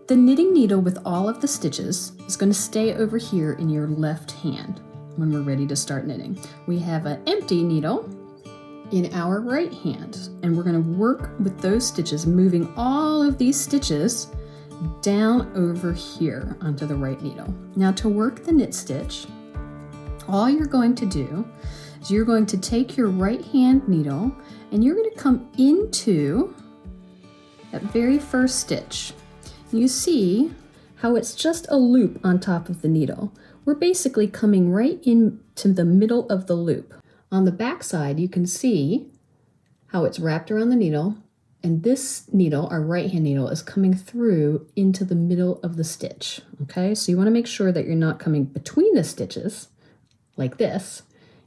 The knitting needle with all of the stitches is going to stay over here in your left hand when we're ready to start knitting. We have an empty needle in our right hand, and we're going to work with those stitches, moving all of these stitches down over here onto the right needle. Now to work the knit stitch, all you're going to do is you're going to take your right hand needle and you're going to come into that very first stitch. You see how it's just a loop on top of the needle. We're basically coming right into the middle of the loop. On the back side, you can see how it's wrapped around the needle, and this needle, our right hand needle, is coming through into the middle of the stitch. Okay, so you want to make sure that you're not coming between the stitches like this.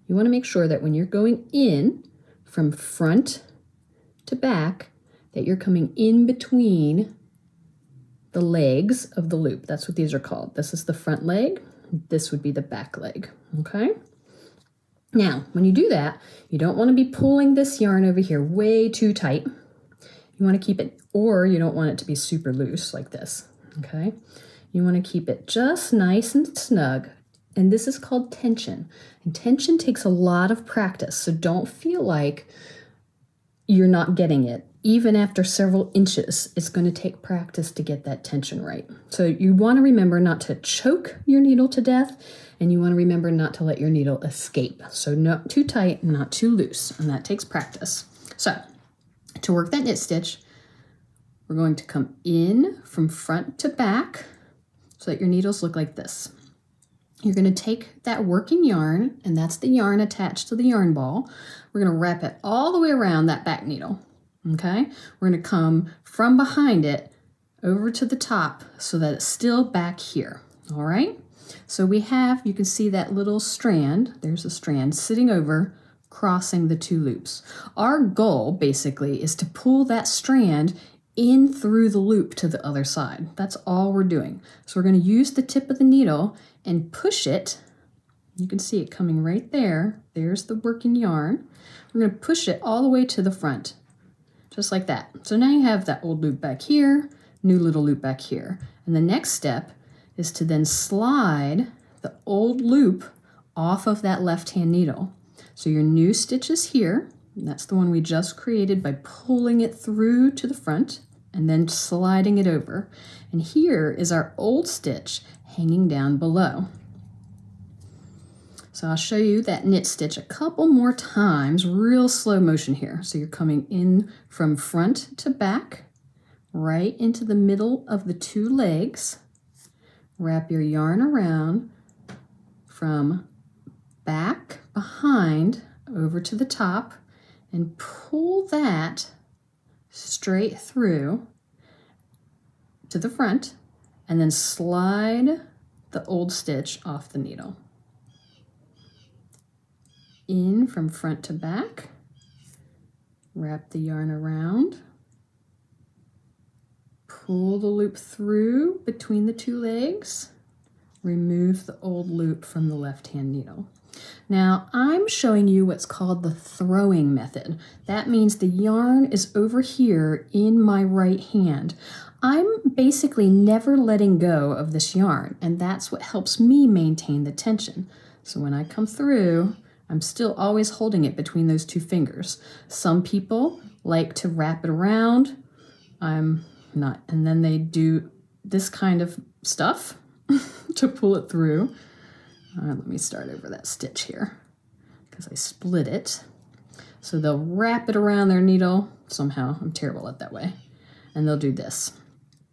You want to make sure that when you're going in from front to back, that you're coming in between the legs of the loop. That's what these are called. This is the front leg. This would be the back leg, okay? Now, when you do that, you don't want to be pulling this yarn over here way too tight. You want to keep it, or you don't want it to be super loose like this, okay? You want to keep it just nice and snug, and this is called tension. And tension takes a lot of practice, so don't feel like you're not getting it. Even after several inches, it's going to take practice to get that tension right. So you want to remember not to choke your needle to death, and you want to remember not to let your needle escape. So not too tight, not too loose, and that takes practice. So to work that knit stitch, we're going to come in from front to back so that your needles look like this. You're going to take that working yarn, and that's the yarn attached to the yarn ball. We're going to wrap it all the way around that back needle. Okay, we're going to come from behind it over to the top so that it's still back here. All right, so we have, you can see that little strand, there's a strand sitting over, crossing the two loops. Our goal basically is to pull that strand in through the loop to the other side. That's all we're doing. So we're going to use the tip of the needle and push it. You can see it coming right there. There's the working yarn. We're going to push it all the way to the front. Just like that. So now you have that old loop back here, new little loop back here. And the next step is to then slide the old loop off of that left-hand needle. So your new stitch is here, and that's the one we just created by pulling it through to the front and then sliding it over. And here is our old stitch hanging down below. So I'll show you that knit stitch a couple more times, real slow motion here. So you're coming in from front to back, right into the middle of the two legs. Wrap your yarn around from back, behind, over to the top, and pull that straight through to the front, and then slide the old stitch off the needle. In from front to back, wrap the yarn around, pull the loop through between the two legs, remove the old loop from the left-hand needle. Now I'm showing you what's called the throwing method. That means the yarn is over here in my right hand. I'm basically never letting go of this yarn, and that's what helps me maintain the tension. So when I come through, I'm still always holding it between those two fingers. Some people like to wrap it around. I'm not. And then they do this kind of stuff to pull it through. Let me start over that stitch here because I split it. So they'll wrap it around their needle somehow. I'm terrible at that way. And they'll do this.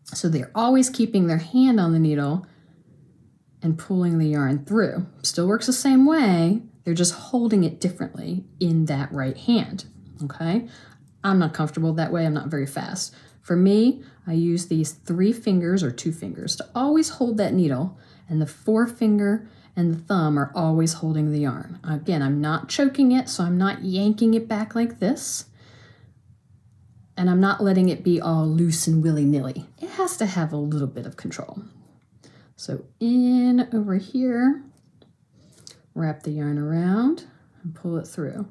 So they're always keeping their hand on the needle and pulling the yarn through. Still works the same way. They're just holding it differently in that right hand, okay? I'm not comfortable that way. I'm not very fast. For me, I use these 3 fingers or 2 fingers to always hold that needle, and the forefinger and the thumb are always holding the yarn. Again, I'm not choking it, so I'm not yanking it back like this, and I'm not letting it be all loose and willy-nilly. It has to have a little bit of control. So in over here, wrap the yarn around and pull it through.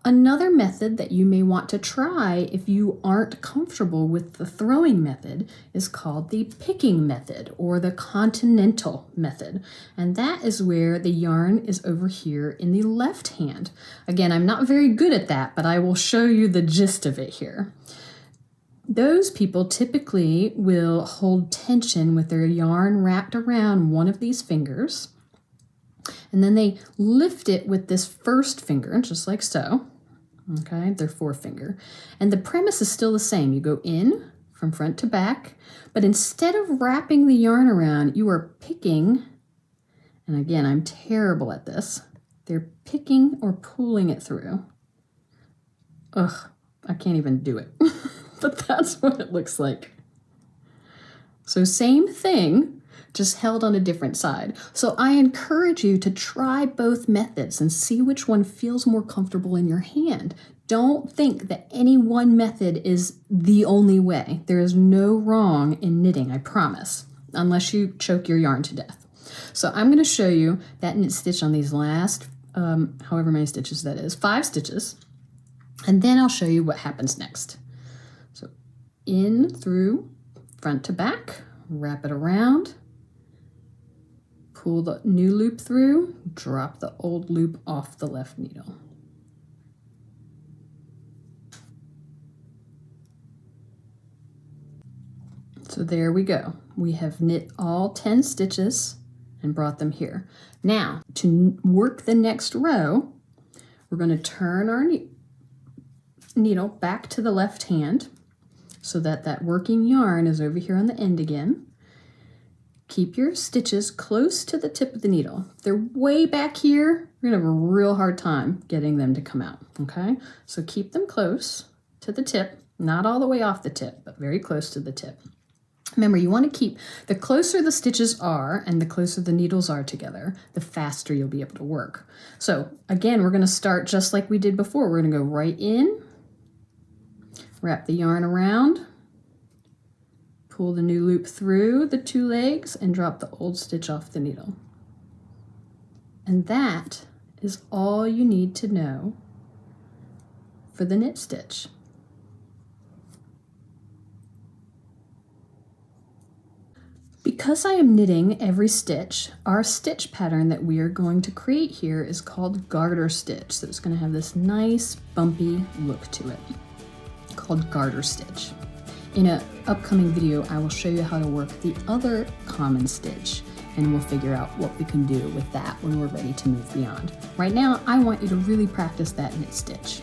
Another method that you may want to try if you aren't comfortable with the throwing method is called the picking method or the continental method. And that is where the yarn is over here in the left hand. Again, I'm not very good at that, but I will show you the gist of it here. Those people typically will hold tension with their yarn wrapped around one of these fingers. And then they lift it with this first finger, just like so. Okay, their forefinger. And the premise is still the same. You go in from front to back, but instead of wrapping the yarn around, you are picking, and again, I'm terrible at this. They're picking or pulling it through. Ugh, I can't even do it. But that's what it looks like. So same thing, just held on a different side. So I encourage you to try both methods and see which one feels more comfortable in your hand. Don't think that any one method is the only way. There is no wrong in knitting, I promise, unless you choke your yarn to death. So I'm going to show you that knit stitch on these last, however many stitches that is, 5 stitches, and then I'll show you what happens next. So in through, front to back, wrap it around, pull the new loop through, drop the old loop off the left needle. So there we go. We have knit all 10 stitches and brought them here. Now, to work the next row, we're going to turn our needle back to the left hand so that that working yarn is over here on the end again. Keep your stitches close to the tip of the needle. If they're way back here, you're gonna have a real hard time getting them to come out, okay? So keep them close to the tip, not all the way off the tip, but very close to the tip. Remember, you want to keep, the closer the stitches are and the closer the needles are together, the faster you'll be able to work. So again, we're going to start just like we did before. We're going to go right in, wrap the yarn around, pull the new loop through the 2 legs, and drop the old stitch off the needle. And that is all you need to know for the knit stitch. Because I am knitting every stitch, our stitch pattern that we are going to create here is called garter stitch. So it's going to have this nice bumpy look to it, called garter stitch. In an upcoming video, I will show you how to work the other common stitch, and we'll figure out what we can do with that when we're ready to move beyond. Right now, I want you to really practice that knit stitch.